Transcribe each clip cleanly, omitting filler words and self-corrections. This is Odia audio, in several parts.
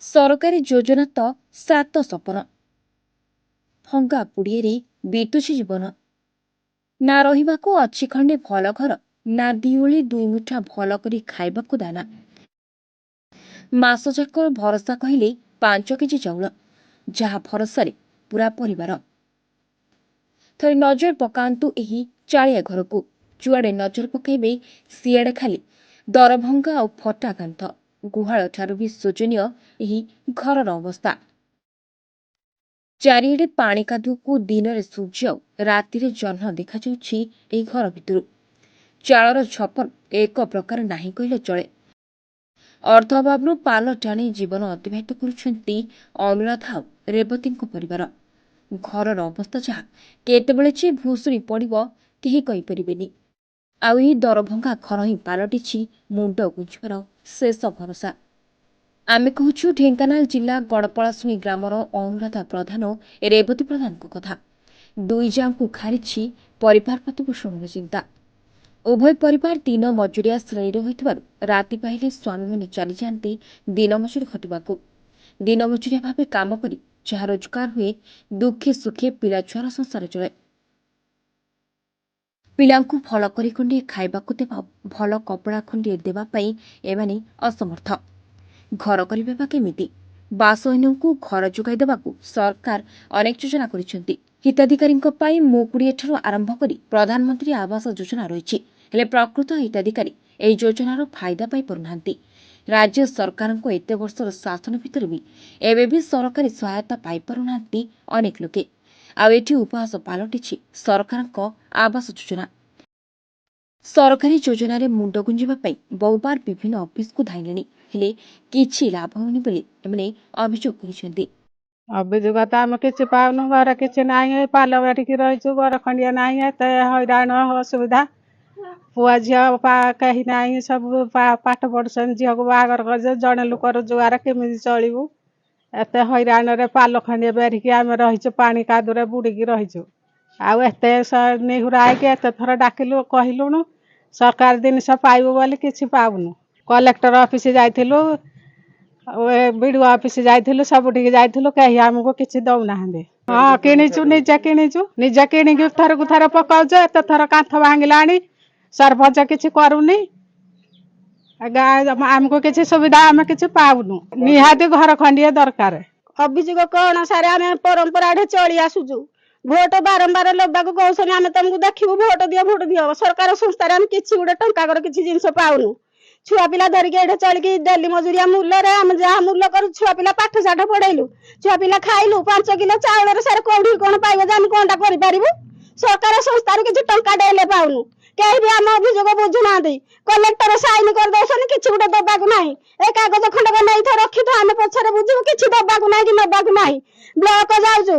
ସରକାରୀ ଯୋଜନା ତ ସାତ ସପନ ଭଙ୍ଗା ପୁଡ଼ିଆରେ ବିତୁଛି ଜୀବନ। ନା ରହିବାକୁ ଅଛି ଖଣ୍ଡେ ଭଲ ଘର, ନା ଦିଓଳି ଦୁଇ ମୁଠା ଭଲ କରି ଖାଇବାକୁ ଦାନା। ମାସ ଯାକ ଭରସା କହିଲେ 5 କେଜି ଚାଉଳ, ଯାହା ଭରସାରେ ପୁରା ପରିବାର। ଥରେ ନଜର ପକାନ୍ତୁ ଏହି ଚାଳିଆ ଘରକୁ, ଯୁଆଡ଼େ ନଜର ପକାଇବେ ସିଆଡ଼େ ଖାଲି ଦରଭଙ୍ଗା ଆଉ ଫଟା କାନ୍ଥ। ଗୁହାଳ ଠାରୁ ବି ଶୋଚନୀୟ ଏହି ଘରର ଅବସ୍ଥା। ଚାରିଆଡ଼େ ପାଣି କାଦୁଅକୁ ଦିନରେ ସୂର୍ଯ୍ୟ ଆଉ ରାତିରେ ଜହ୍ନ ଦେଖାଯାଉଛି ଏହି ଘର ଭିତରୁ। ଚାଳର ଛପର ଏକ ପ୍ରକାର ନାହିଁ କହିଲେ ଚଳେ। ଅର୍ଥ ଅଭାବରୁ ପାଲ ଟାଣି ଜୀବନ ଅତିବାହିତ କରୁଛନ୍ତି ଅନୁରାଧା ଆଉ ରେବତୀଙ୍କ ପରିବାର। ଘରର ଅବସ୍ଥା ଯାହା, କେତେବେଳେ ଯେ ଭୁଷୁଡ଼ି ପଡ଼ିବ କେହି କହିପାରିବେନି। ଆଉ ଏହି ଦରଭଙ୍ଗା ଘର ହିଁ ପାଲଟିଛି ମୁଣ୍ଡ ଗୁଞ୍ଜିବାର ଶେଷ ଭରସା। ଆମେ କହୁଛୁ ଢେଙ୍କାନାଳ ଜିଲ୍ଲା ଗଡ଼ପଳାଶୁଣୀ ଗ୍ରାମର ଅନୁରାଧା ପ୍ରଧାନ ଓ ରେବତୀ ପ୍ରଧାନଙ୍କ କଥା। ଦୁଇ ଯାଙ୍କୁ ଖାରିଛି ପରିବାର ପ୍ରତିପୋଷଣର ଚିନ୍ତା। ଉଭୟ ପରିବାର ଦିନ ମଜୁରିଆ ଶ୍ରେଣୀରେ ହୋଇଥିବାରୁ ରାତି ପାହିଲେ ସ୍ୱାମୀମାନେ ଚାଲିଯାଆନ୍ତି ଦିନ ମଜୁରୀ ଖଟିବାକୁ। ଦିନ ମଜୁରିଆ ଭାବେ କାମ କରି ଯାହା ରୋଜଗାର ହୁଏ, ଦୁଃଖେ ସୁଖେ ପିଲାଛୁଆର ସଂସାର ଚଳେ। ପିଲାଙ୍କୁ ଭଲ କରି ଖଣ୍ଡିଏ ଖାଇବାକୁ ଦେବା, ଭଲ କପଡ଼ା ଖଣ୍ଡିଏ ଦେବା ପାଇଁ ଏମାନେ ଅସମର୍ଥ। ଘର କରିବେ ବା କେମିତି? ବାସହୀନଙ୍କୁ ଘର ଯୋଗାଇ ଦେବାକୁ ସରକାର ଅନେକ ଯୋଜନା କରିଛନ୍ତି। ହିତାଧିକାରୀଙ୍କ ପାଇଁ ମୋ କୁଡ଼ିଏଠାରୁ ଆରମ୍ଭ କରି ପ୍ରଧାନମନ୍ତ୍ରୀ ଆବାସ ଯୋଜନା ରହିଛି। ହେଲେ ପ୍ରକୃତ ହିତାଧିକାରୀ ଏହି ଯୋଜନାର ଫାଇଦା ପାଇପାରୁନାହାନ୍ତି। ରାଜ୍ୟ ସରକାରଙ୍କ ଏତେ ବର୍ଷର ଶାସନ ଭିତରେ ବି ଏବେ ବି ସରକାରୀ ସହାୟତା ପାଇପାରୁନାହାନ୍ତି ଅନେକ ଲୋକେ। ଆଉ ଏଠି ଉପହାସ ପାଲଟିଛି ସରକାରଙ୍କ ଆବାସ ଯୋଜନା। ସରକାରୀ ଯୋଜନାରେ ମୁଣ୍ଡ ଗୁଞ୍ଜିବା ପାଇଁ ବହୁବାର ବିଭିନ୍ନ ଅଫିସକୁ ଧାଇଁଲେଣି, ହେଲେ କିଛି ଲାଭ ହେଉନି ବୋଲି ଏମାନେ ଅଭିଯୋଗ କରିଛନ୍ତି। ଅଭିଯୋଗ ତ ଆମେ କିଛି ପାଉନୁ, ଘର କିଛି ନାହିଁ, ପାଲ ବାଟିକି ରହିଛୁ, ଘର ଖଣ୍ଡିଆ ନାହିଁ, ଏତେ ହଇରାଣ ଅସୁବିଧା। ପୁଅ ଝିଅ କେହି ନାହିଁ, ସବୁ ପାଠ ପଢୁଛନ୍ତି। ଝିଅକୁ ବାହାଘର କରିছে, ଜଣେ ଲୋକ ରୋଜଗାର କେମିତି ଚଳିବୁ? ଏତେ ହଇରାଣରେ ପାଲ ଖଣ୍ଡିଆ ବାରିକି ଆମେ ରହିଛୁ, ପାଣି କାଦୁରେ ବୁଡ଼ିକି ରହିଛୁ। ଆଉ ଏତେ ନେହୁରା ହେଇକି ଏତେ ଥର ଡାକିଲୁ, କହିଲୁଣୁ ସରକାର ଜିନିଷ ପାଇବୁ ବୋଲି କିଛି ପାଉନୁ। କଲେକ୍ଟର ଅଫିସ ଯାଇଥିଲୁ, ବିଡିଓ ଅଫିସ ଯାଇଥିଲୁ, ସବୁଠିକି ଯାଇଥିଲୁ, କେହି ଆମକୁ କିଛି ଦଉନାହାନ୍ତି। ହଁ କିଣିଛୁ, ନିଜେ କିଣିକି ଥରକୁ ଥର ପକାଉଛୁ। ଏତେ ଥର କାନ୍ଥ ଭାଙ୍ଗିଲାଣି, ସରପଞ୍ଚ କିଛି କରୁନି। ଆମକୁ କିଛି ସୁବିଧା ଆମେ କିଛି ପାଉନୁ। ନିହାତି ଘର ଖଣ୍ଡିଏ ଦରକାର। ଅଭିଯୋଗ କଣ ସାରେ? ଆମେ ପରମ୍ପରା ଏଠି ଚଳି ଆସୁଛୁ। ଭୋଟ ବାରମ୍ବାର ଲୋବାକୁ କହୁଛନ୍ତି, ଆମେ ତମକୁ ଦେଖିବୁ, ଭୋଟ ଦିଅ। ସରକାର ସଂସ୍ଥାରେ ଆମେ କିଛି ଗୋଟେ ଟଙ୍କାକର କିଛି ଜିନିଷ ପାଉନୁ। ଛୁଆ ପିଲା ଧରିକି ଏଠି ଚଳିକି ଡେଲି ମଜୁରିଆ ମୂଲ୍ୟରେ ଆମେ ଯାହା ମୂଲ୍ୟ କରୁ, ଛୁଆ ପିଲା ପାଠ ସାଠ ପଢେଇଲୁ, ଛୁଆ ପିଲା ଖାଇଲୁ। 5 କିଲୋ ଚାଉଳରେ ସାର୍ କୋଉଠି କଣ ପାଇବ ଯେ ଆମେ କଣଟା କରିପାରିବୁ? ସରକାର ସଂସ୍ଥାରୁ କିଛି ଟଙ୍କା ଦେଲେ ପାଉନୁ। କେହି ବି ଆମ ଅଭିଯୋଗ ବୁଝୁନାହାନ୍ତି। କଲେକ୍ଟର ସାଇନ କରିଦଉଛନ୍ତି, କିଛି ଗୋଟେ ଦବାକୁ ନାହିଁ। ଏ କାଗଜ ଖଣ୍ଡକ ନେଇଥ ରଖିଥ, ଆମେ ପଛରେ ବୁଝିବୁ। କିଛି ଦବାକୁ ନାହିଁ କି ନବାକୁ ନାହିଁ। ବ୍ଲକ ଯାଉଛୁ,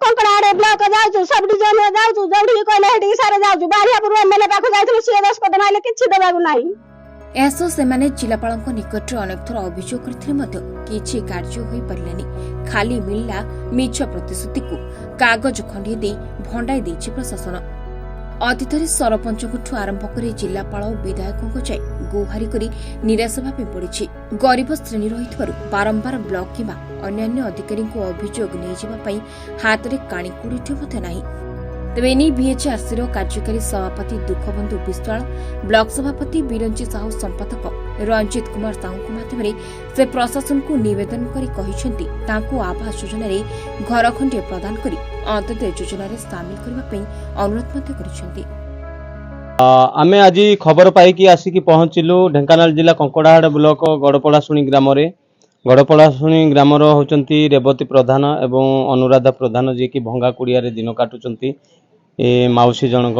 କଙ୍କଡା ଆଡେ ବ୍ଲକ ଯାଉଛୁ, ସବ ଡିଭିଜନ ଯାଉଛୁ, ଯୋଉଠିକି କହିଲେ ସେଠିକି ସାରେ ଯାଉଛୁ। ବାରିଆପୁର ଏମଏଲଏ ପାଖକୁ ଯାଇଥିଲୁ, ସିଏ ଦସ୍ତଖତ ମାଇଲେ, କିଛି ଦେବାକୁ ନାହିଁ। ଏହାସହ ସେମାନେ ଜିଲ୍ଲାପାଳଙ୍କ ନିକଟରେ ଅନେକ ଥର ଅଭିଯୋଗ କରିଥିଲେ ମଧ୍ୟ କିଛି କାର୍ଯ୍ୟ ହୋଇପାରିଲାନି। ଖାଲି ମିଳିଲା ମିଛ ପ୍ରତିଶ୍ରୁତିକୁ କାଗଜ ଖଣ୍ଡିଏ ଦେଇ ଭଣ୍ଡାଇ ଦେଇଛି ପ୍ରଶାସନ। ଅତୀତରେ ସରପଞ୍ଚଙ୍କଠୁ ଆରମ୍ଭ କରି ଜିଲ୍ଲାପାଳ ଓ ବିଧାୟକଙ୍କ ଯାଏ ଗୁହାରି କରି ନିରାଶ ଭାବେ ପଡ଼ିଛି। ଗରିବ ଶ୍ରେଣୀ ରହିଥିବାରୁ ବାରମ୍ବାର ବ୍ଲକ କିମ୍ବା ଅନ୍ୟାନ୍ୟ ଅଧିକାରୀଙ୍କୁ ଅଭିଯୋଗ ନେଇଯିବା ପାଇଁ ହାତରେ କାଣିକୁଡ଼ିଟି ମଧ୍ୟ ନାହିଁ। ତେବେ ଏନେଇ ଭିଏଚ୍ଆର୍ସିର କାର୍ଯ୍ୟକାରୀ ସଭାପତି ଦୁଃଖବନ୍ଧୁ ବିଶ୍ୱାଳ, ବ୍ଲକ ସଭାପତି ବିରଞ୍ଚି ସାହୁ, ସମ୍ପାଦକ ରଞ୍ଜିତ କୁମାର ସାହୁଙ୍କ ମାଧ୍ୟମରେ ସେ ପ୍ରଶାସନକୁ ନିବେଦନ କରି କହିଛନ୍ତି ତାଙ୍କୁ ଆବାସ ଯୋଜନାରେ ଘର ଖଣ୍ଡିଏ ପ୍ରଦାନ କରି ଅନ୍ତୋଦୟ ଯୋଜନାରେ ସାମିଲ କରିବା ପାଇଁ ଅନୁରୋଧ ମଧ୍ୟ କରିଛନ୍ତି। ଆମେ ଆଜି ଖବର ପାଇକି ଆସିକି ପହଞ୍ଚିଲୁ ଢେଙ୍କାନାଳ ଜିଲ୍ଲା କଙ୍କଡାହାଡ଼ ବ୍ଲକ ଗଡ଼ପଳାଶୁଣୀ ଗ୍ରାମରେ। ଗଡ଼ପଳାଶୁଣୀ ଗ୍ରାମର ହେଉଛନ୍ତି ରେବତୀ ପ୍ରଧାନ ଏବଂ ଅନୁରାଧା ପ୍ରଧାନ, ଯିଏକି ଭଙ୍ଗା କୁଡ଼ିଆରେ ଦିନ କାଟୁଛନ୍ତି। ଏ ମାଉସୀ ଜଣକ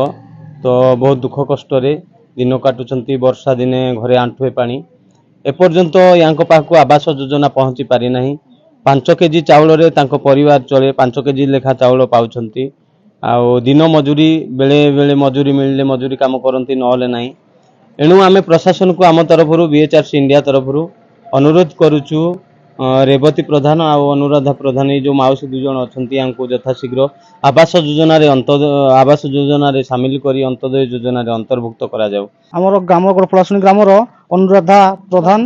ତ ବହୁତ ଦୁଃଖ କଷ୍ଟରେ ଦିନ କାଟୁଛନ୍ତି। ବର୍ଷା ଦିନେ ଘରେ ଆଣ୍ଠୁଏ ପାଣି। ଏପର୍ଯ୍ୟନ୍ତ ୟାଙ୍କ ପାଖକୁ ଆବାସ ଯୋଜନା ପହଞ୍ଚି ପାରିନାହିଁ। 5 କେଜି ଚାଉଳରେ ତାଙ୍କ ପରିବାର ଚଳେ। 5 କେଜି ଲେଖା ଚାଉଳ ପାଉଛନ୍ତି। ଆଉ ଦିନ ମଜୁରୀ, ବେଳେ ବେଳେ ମଜୁରୀ ମିଳିଲେ ମଜୁରୀ କାମ କରନ୍ତି, ନହେଲେ ନାହିଁ। ଏଣୁ ଆମେ ପ୍ରଶାସନକୁ ଆମ ତରଫରୁ ଭିଏଚ୍ଆର୍ସି ଇଣ୍ଡିଆ ତରଫରୁ ଅନୁରୋଧ କରୁଛୁ, ରେବତୀ ପ୍ରଧାନ ଆଉ ଅନୁରାଧା ପ୍ରଧାନ, ଏଇ ଯେଉଁ ମାଉସୀ 2 ଜଣ ଅଛନ୍ତି, ୟାଙ୍କୁ ଯଥାଶୀଘ୍ର ଆବାସ ଯୋଜନାରେ ସାମିଲ କରି ଅନ୍ତୋଦୟ ଯୋଜନାରେ ଅନ୍ତର୍ଭୁକ୍ତ କରାଯାଉ। ଆମର ଗ୍ରାମ ଗଡ଼ପଳାଶୁଣୀ ଗ୍ରାମର ଅନୁରାଧା ପ୍ରଧାନ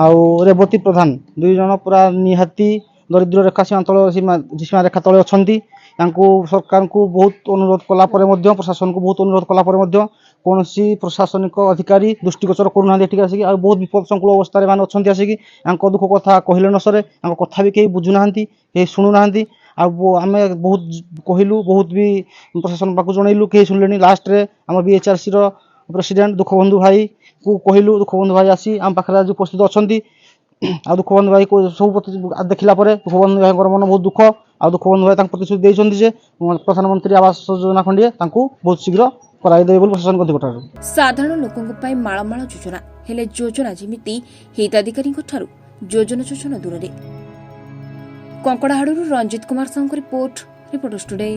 ଆଉ ରେବତୀ ପ୍ରଧାନ 2 ଜଣ ପୁରା ନିହାତି ଦରିଦ୍ର ରେଖା ସୀମା ରେଖା ତଳେ ଅଛନ୍ତି। ତାଙ୍କୁ ସରକାରଙ୍କୁ ବହୁତ ଅନୁରୋଧ କଲା ପରେ ମଧ୍ୟ ପ୍ରଶାସନକୁ ବହୁତ ଅନୁରୋଧ କଲା ପରେ ମଧ୍ୟ କୌଣସି ପ୍ରଶାସନିକ ଅଧିକାରୀ ଦୃଷ୍ଟିଗୋଚର କରୁନାହାନ୍ତି ଏଠିକି ଆସିକି। ଆଉ ବହୁତ ବିପଦ ସଂକୁଳ ଅବସ୍ଥାରେ ମାନେ ଅଛନ୍ତି ଆସିକି। ତାଙ୍କ ଦୁଃଖ କଥା କହିଲେ ନ ସରେ, ତାଙ୍କ କଥା ବି କେହି ବୁଝୁନାହାନ୍ତି, କେହି ଶୁଣୁନାହାନ୍ତି। ଆଉ ଆମେ ବହୁତ କହିଲୁ, ବହୁତ ବି ପ୍ରଶାସନ ପାଖକୁ ଜଣେଇଲୁ, କେହି ଶୁଣିଲେନି। ଲାଷ୍ଟରେ ଆମ BHRC ର ପ୍ରେସିଡେଣ୍ଟ ଦୁଃଖବନ୍ଧୁ ଭାଇ କୁ କହିଲୁ, ଦୁଃଖବନ୍ଧୁ ଭାଇ ଆସି ଆମ ପାଖରେ ଆଜି ଉପସ୍ଥିତ ଅଛନ୍ତି। ଆଉ ଦୁଃଖବନ୍ଧୁ ଭାଇ ସବୁ ଦେଖିଲା ପରେ ଦୁଃଖବନ୍ଧୁ ଭାଇଙ୍କର ମନ ବହୁତ ଦୁଃଖ। ଆଉ ଦୁଃଖବନ୍ଧୁ ଭାଇ ତାଙ୍କ ପ୍ରତିଶ୍ରୁତି ଦେଇଛନ୍ତି ଯେ ପ୍ରଧାନମନ୍ତ୍ରୀ ଆବାସ ଯୋଜନା ଖଣ୍ଡିଏ ତାଙ୍କୁ ବହୁତ ଶୀଘ୍ର କରାଇଦେବେ ବୋଲି ପ୍ରଶାସନଙ୍କ ନିକଟରୁ। ସାଧାରଣ ଲୋକଙ୍କ ପାଇଁ ମାଳମାଳ ଯୋଜନା, ହେଲେ ଯୋଜନା ଯେମିତି ହିତାଧିକାରୀଙ୍କ ଠାରୁ ଯୋଜନା ଦୂରରେ। କଙ୍କଡାହାଡରୁ ରଞ୍ଜିତ କୁମାର ସାହୁଙ୍କ ରିପୋର୍ଟ, ରିପୋର୍ଟର୍ସ ଟୁଡେ।